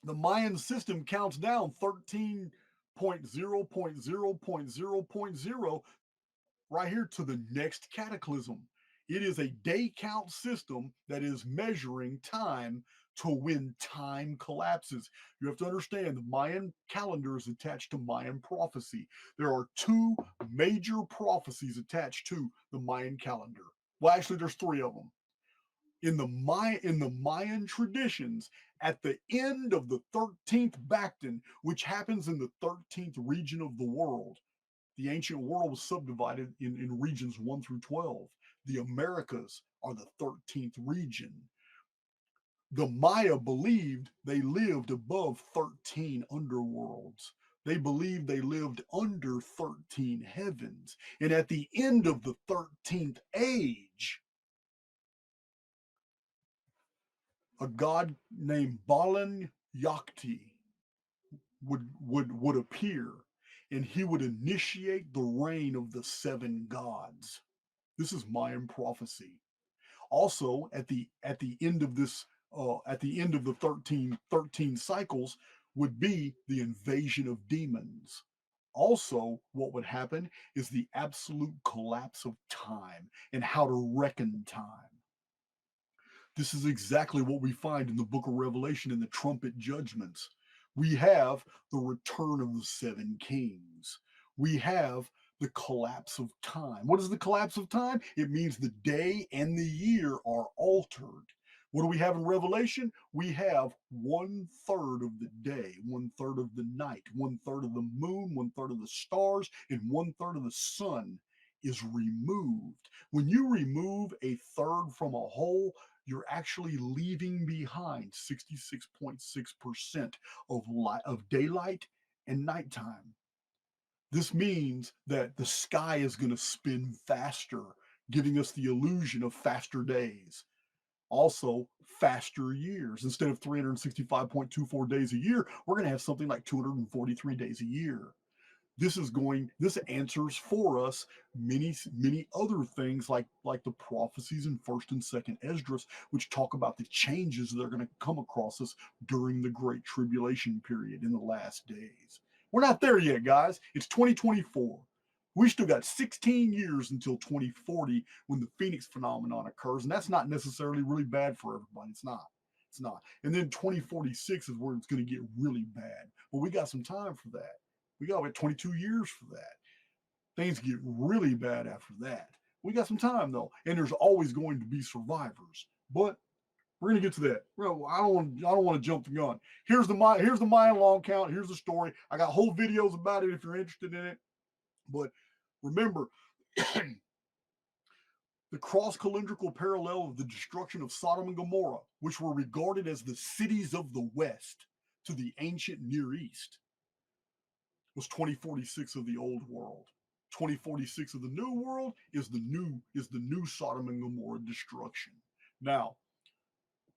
The Mayan system counts down 13.0.0.0.0 right here to the next cataclysm. It is a day count system that is measuring time to when time collapses. You have to understand the Mayan calendar is attached to Mayan prophecy. There are two major prophecies attached to the Mayan calendar. Well, actually, there's three of them. In the Mayan traditions, at the end of the 13th Bacton, which happens in the 13th region of the world, the ancient world was subdivided in regions 1 through 12. The Americas are the 13th region. The Maya believed they lived above 13 underworlds. They believed they lived under 13 heavens. And at the end of the 13th age, a god named Balan Yakti would appear, and he would initiate the reign of the seven gods. This is Mayan prophecy. Also, at the end of this, at the end of the 13 cycles, would be the invasion of demons. Also, what would happen is the absolute collapse of time and how to reckon time. This is exactly what we find in the book of Revelation in the trumpet judgments. We have the return of the seven kings. We have the collapse of time. What is the collapse of time? It means the day and the year are altered. What do we have in Revelation? We have 1/3 of the day, 1/3 of the night, 1/3 of the moon, 1/3 of the stars, and 1/3 of the sun is removed. When you remove a third from a whole, you're actually leaving behind 66.6% of daylight and nighttime. This means that the sky is going to spin faster, giving us the illusion of faster days. Also, faster years. Instead of 365.24 days a year, we're going to have something like 243 days a year. This answers for us many other things like the prophecies in first and second Esdras, which talk about the changes that are going to come across us during the great tribulation period in the last days. We're not there yet, guys. It's 2024. We still got 16 years until 2040 when the Phoenix phenomenon occurs, and that's not necessarily really bad for everybody. It's not. And then 2046 is where it's going to get really bad. But we got some time for that. We got like 22 years for that. Things get really bad after that. We got some time though, and there's always going to be survivors. But we're gonna get to that. I don't want to jump the gun. Here's the Mayan long count. Here's the story. I got whole videos about it if you're interested in it. But remember, the cross calendrical parallel of the destruction of Sodom and Gomorrah, which were regarded as the cities of the West to the ancient Near East, was 2046 of the old world. 2046 of the new world is the new Sodom and Gomorrah destruction. Now,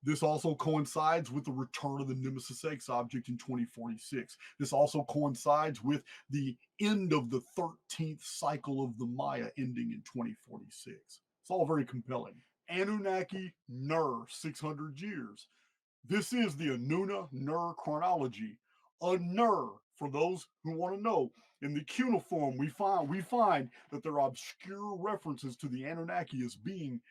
this also coincides with the return of the Nemesis X object in 2046. This also coincides with the end of the 13th cycle of the Maya ending in 2046. It's all very compelling. Anunnaki Ner 600 years. This is the Anuna-Ner chronology. A Ner, for those who want to know, in the cuneiform we find that there are obscure references to the Anunnaki as being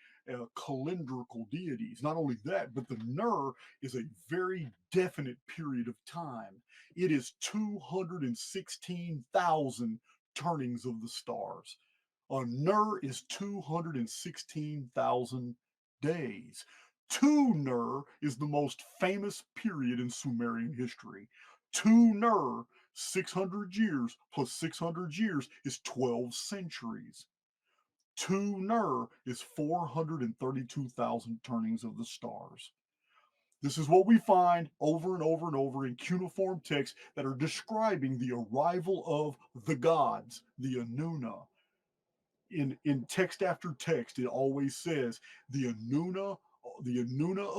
calendrical deities. Not only that, but the Ner is a very definite period of time. It is 216,000 turnings of the stars. A Ner is 216,000 days. Tu Ner is the most famous period in Sumerian history. Tu Ner, 600 years plus 600 years is 12 centuries. Tu Ner is 432,000 turnings of the stars. This is what we find over and over and over in cuneiform texts that are describing the arrival of the gods, the Anuna. In text after text, it always says the Anuna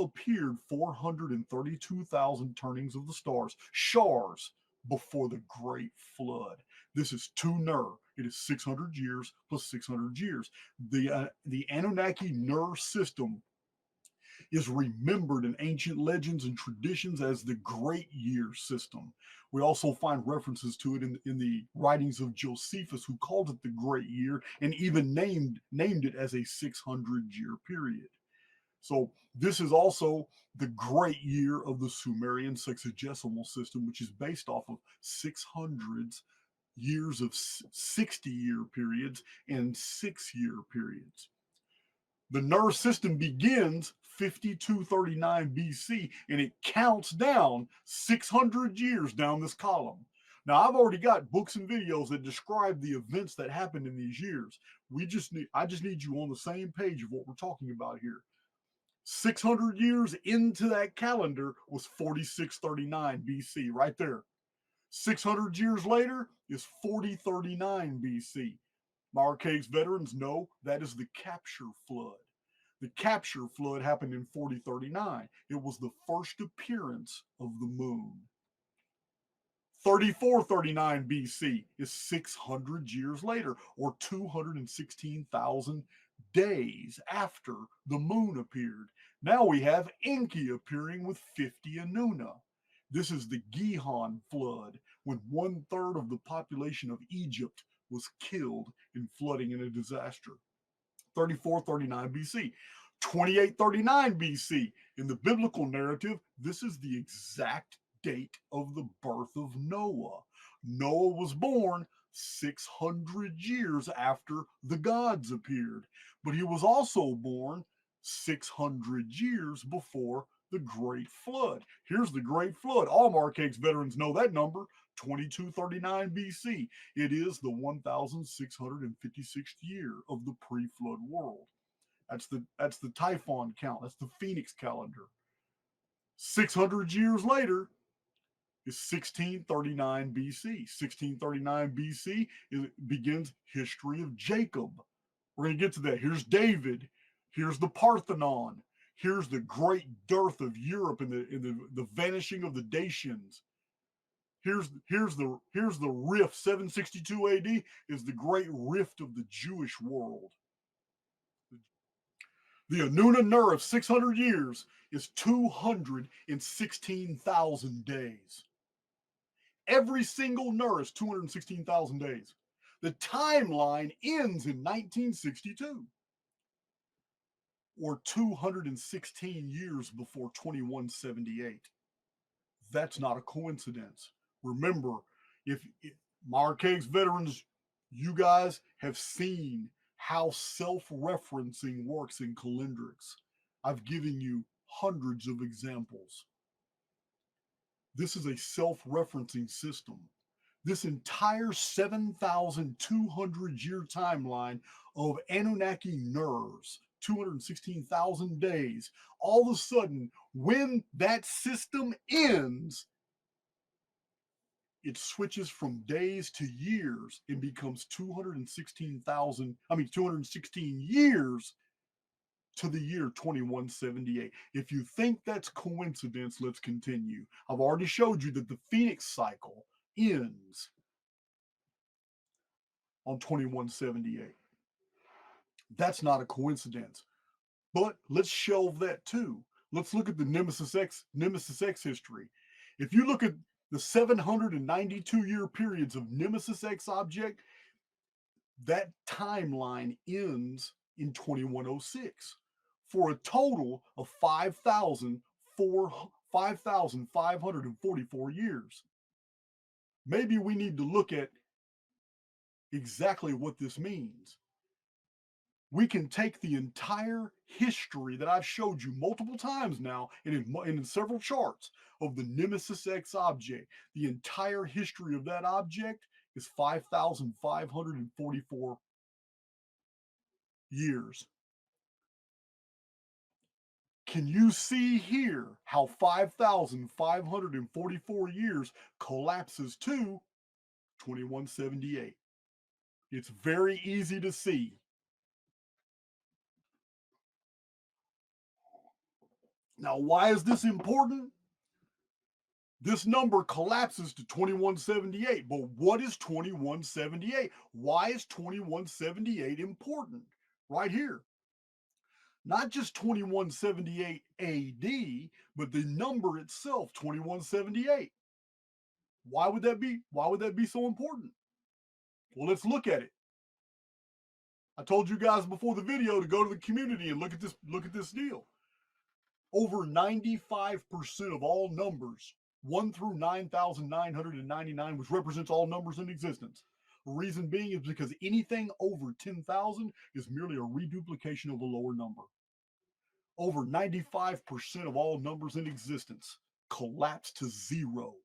appeared 432,000 turnings of the stars, shars, before the great flood. This is Tu Ner. It is 600 years plus 600 years. The Anunnaki Ner system is remembered in ancient legends and traditions as the Great Year system. We also find references to it in the writings of Josephus, who called it the Great Year and even named it as a 600-year period. So this is also the Great Year of the Sumerian sexagesimal system, which is based off of 600s years of 60-year periods and 6-year periods. The nerve system begins 5239 BC and it counts down 600 years down this column. Now, I've already got books and videos that describe the events that happened in these years. I just need you on the same page of what we're talking about here. 600 years into that calendar was 4639 BC, right there. 600 years later is 4039 BC. Marquez veterans know that is the capture flood. The capture flood happened in 4039. It was the first appearance of the moon. 3439 BC is 600 years later, or 216,000 days after the moon appeared. Now we have Enki appearing with 50 Anuna. This is the Gihon flood, when 1/3 of the population of Egypt was killed in flooding in a disaster. 3439 BC. 2839 BC. In the biblical narrative, this is the exact date of the birth of Noah. Noah was born 600 years after the gods appeared, but he was also born 600 years before the Great Flood. Here's the Great Flood. All Marquez veterans know that number, 2239 BC. It is the 1656th year of the pre-flood world. That's the Typhon count. That's the Phoenix calendar. 600 years later is 1639 BC. 1639 BC begins history of Jacob. We're going to get to that. Here's David. Here's the Parthenon. Here's the great dearth of Europe and the vanishing of the Dacians. Here's the rift. 762 AD is the great rift of the Jewish world. The Anuna Nur of 600 years is 216,000 days. Every single Nur is 216,000 days. The timeline ends in 1962, or 216 years before 2178. That's not a coincidence. Remember, if Marquez veterans, you guys have seen how self-referencing works in calendrics. I've given you hundreds of examples. This is a self-referencing system. This entire 7,200 year timeline of Anunnaki nerves, 216,000 days, all of a sudden, when that system ends, it switches from days to years and becomes 216 years to the year 2178. If you think that's coincidence, let's continue. I've already showed you that the Phoenix cycle ends on 2178. That's not a coincidence. But let's shelve that too. Let's look at the Nemesis X history. If you look at the 792-year periods of Nemesis X object, that timeline ends in 2106 for a total of 5,544 years. Maybe we need to look at exactly what this means. We can take the entire history that I've showed you multiple times now and in several charts of the Nemesis X object. The entire history of that object is 5,544 years. Can you see here how 5,544 years collapses to 2178? It's very easy to see. Now, why is this important? This number collapses to 2178, but what is 2178? Why is 2178 important? Right here. Not just 2178 AD, but the number itself, 2178. Why would that be? Why would that be so important? Well, let's look at it. I told you guys before the video to go to the community and look at this deal. Over 95% of all numbers, 1 through 9,999, which represents all numbers in existence. The reason being is because anything over 10,000 is merely a reduplication of a lower number. Over 95% of all numbers in existence collapse to zero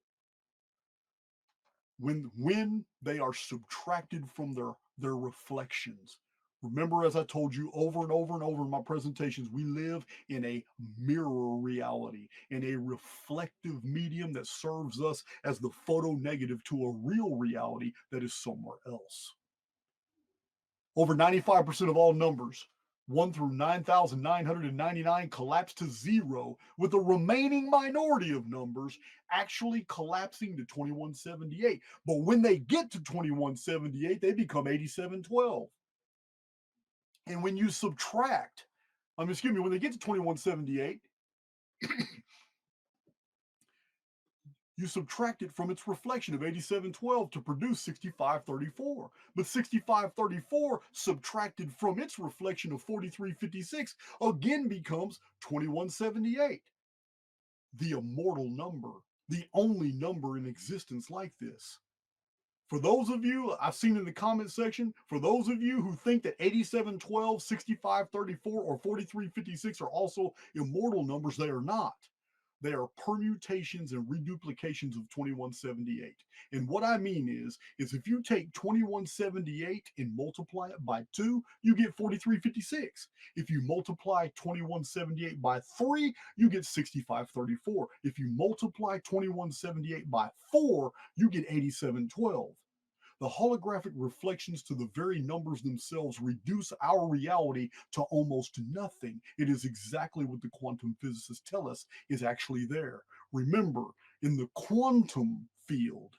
when they are subtracted from their reflections. Remember, as I told you over and over and over in my presentations, we live in a mirror reality, in a reflective medium that serves us as the photo negative to a real reality that is somewhere else. Over 95% of all numbers, 1 through 9,999, collapse to zero, with the remaining minority of numbers actually collapsing to 2178. But when they get to 2178, they become 8712. And when you subtract, when they get to 2178, you subtract it from its reflection of 8712 to produce 6534. But 6534 subtracted from its reflection of 4356 again becomes 2178. The immortal number, the only number in existence like this. For those of you, I've seen in the comment section, for those of you who think that 8712, 6534, or 4356 are also immortal numbers, they are not. They are permutations and reduplications of 2178. And what I mean is if you take 2178 and multiply it by 2, you get 4356. If you multiply 2178 by 3, you get 6534. If you multiply 2178 by 4, you get 8712. The holographic reflections to the very numbers themselves reduce our reality to almost nothing. It is exactly what the quantum physicists tell us is actually there. Remember, in the quantum field,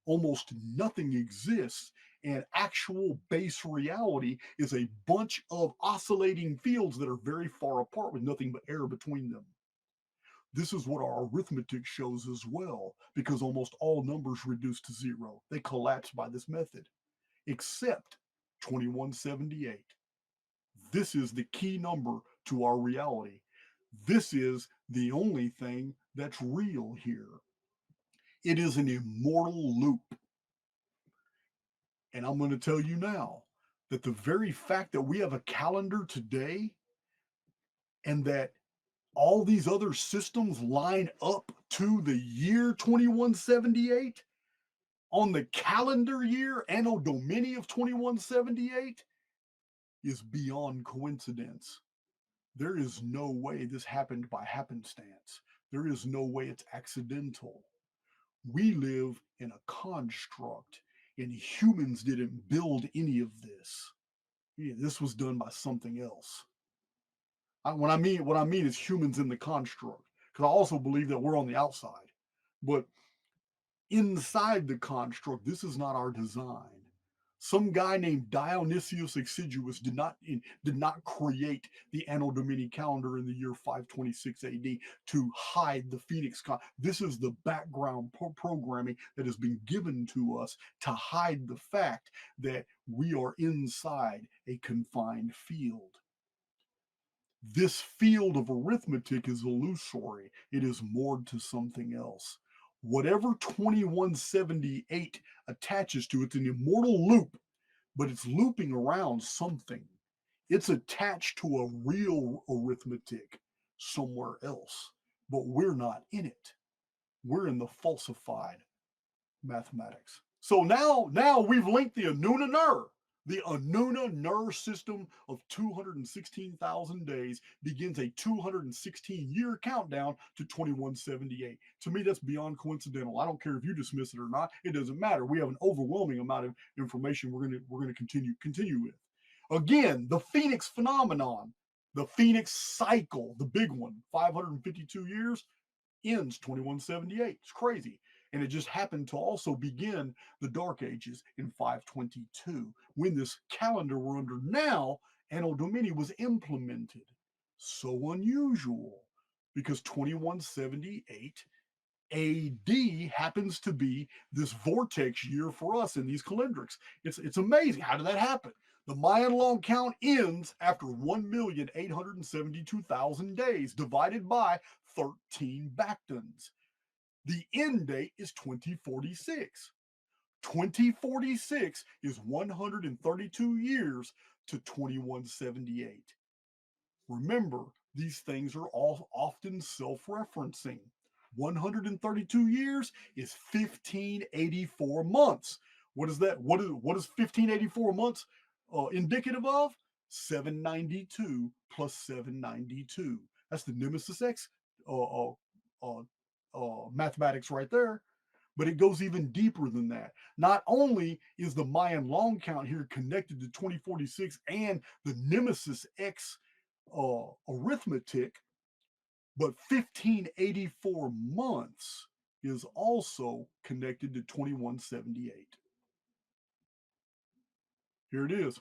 almost nothing exists, and actual base reality is a bunch of oscillating fields that are very far apart with nothing but air between them. This is what our arithmetic shows as well, because almost all numbers reduce to zero. They collapse by this method, except 2178. This is the key number to our reality. This is the only thing that's real here. It is an immortal loop. And I'm going to tell you now that the very fact that we have a calendar today and that all these other systems line up to the year 2178 on the calendar year Anno Domini of 2178 is beyond coincidence. There is no way this happened by happenstance. There is no way it's accidental. We live in a construct, and humans didn't build any of this. Yeah, this was done by something else. What I mean is humans in the construct, because I also believe that we're on the outside. But inside the construct, this is not our design. Some guy named Dionysius Exiguus did not create the Anno Domini calendar in the year 526 AD to hide the Phoenix. This is the background programming that has been given to us to hide the fact that we are inside a confined field. This field of arithmetic is illusory. It is moored to something else. Whatever 2178 attaches to, it's an immortal loop, but it's looping around something. It's attached to a real arithmetic somewhere else, but we're not in it. We're in the falsified mathematics. So now we've linked the Anuna Ner. The Anuna Ner system of 216,000 days begins a 216-year countdown to 2178. To me, that's beyond coincidental. I don't care if you dismiss it or not. It doesn't matter. We have an overwhelming amount of information we're going to continue with. Again, the Phoenix phenomenon, the Phoenix cycle, the big one, 552 years, ends 2178. It's crazy. And it just happened to also begin the Dark Ages in 522, when this calendar we're under now, Anno Domini, was implemented. So unusual because 2178 AD happens to be this vortex year for us in these calendrics. It's amazing. How did that happen? The Mayan long count ends after 1,872,000 days divided by 13 Bactans. The end date is 2046. 2046 is 132 years to 2178. Remember, these things are all often self-referencing. 132 years is 1584 months. What is that? What is 1584 months indicative of? 792 plus 792. That's the Nemesis X uh, uh, mathematics right there. But it goes even deeper than that. Not only is the Mayan long count here connected to 2046 and the Nemesis X arithmetic, but 1584 months is also connected to 2178. Here it is.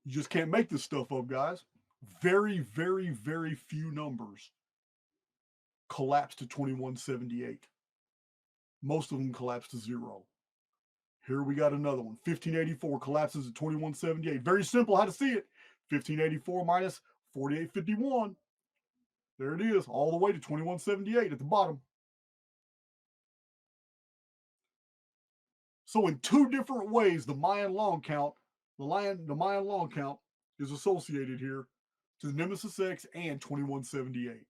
You just can't make this stuff up, guys. Very, very, very few numbers collapse to 2178. Most of them collapse to zero. Here we got another one. 1584 collapses to 2178. Very simple how to see it. 1584 minus 4851. There it is, all the way to 2178 at the bottom. So in two different ways, the Mayan long count, the Mayan long count is associated here to the Nemesis X and 2178.